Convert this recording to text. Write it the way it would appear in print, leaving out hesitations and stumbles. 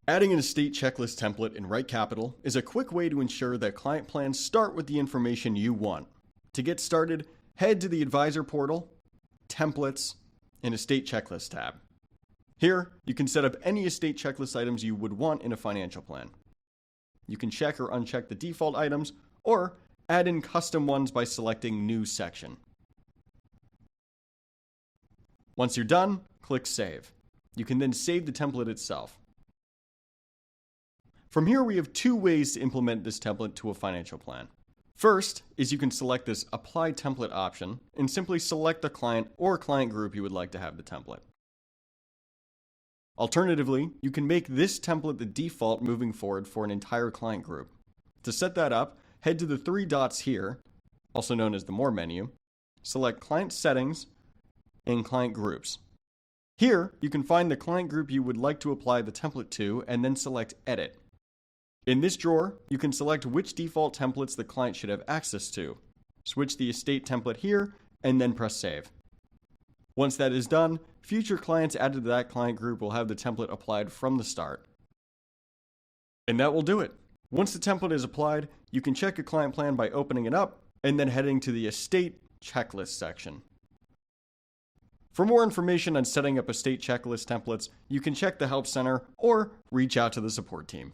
Adding an estate checklist template in RightCapital is a quick way to ensure that client plans start with the information you want. To get started, head to the Advisor portal, Templates, and Estate Checklist tab. Here, you can set up any estate checklist items you would want in a financial plan. You can check or uncheck the default items, or add in custom ones by selecting New Section. Once you're done, click Save. You can then save the template itself. From here, we have two ways to implement this template to a financial plan. First is you can select this Apply Template option and simply select the client or client group you would like to have the template. Alternatively, you can make this template the default moving forward for an entire client group. To set that up, head to the three dots here, also known as the More menu, select Client Settings and Client Groups. Here, you can find the client group you would like to apply the template to and then select Edit. In this drawer, you can select which default templates the client should have access to. Switch the estate template here, and then press Save. Once that is done, future clients added to that client group will have the template applied from the start. And that will do it. Once the template is applied, you can check a client plan by opening it up and then heading to the Estate Checklist section. For more information on setting up estate checklist templates, you can check the Help Center or reach out to the support team.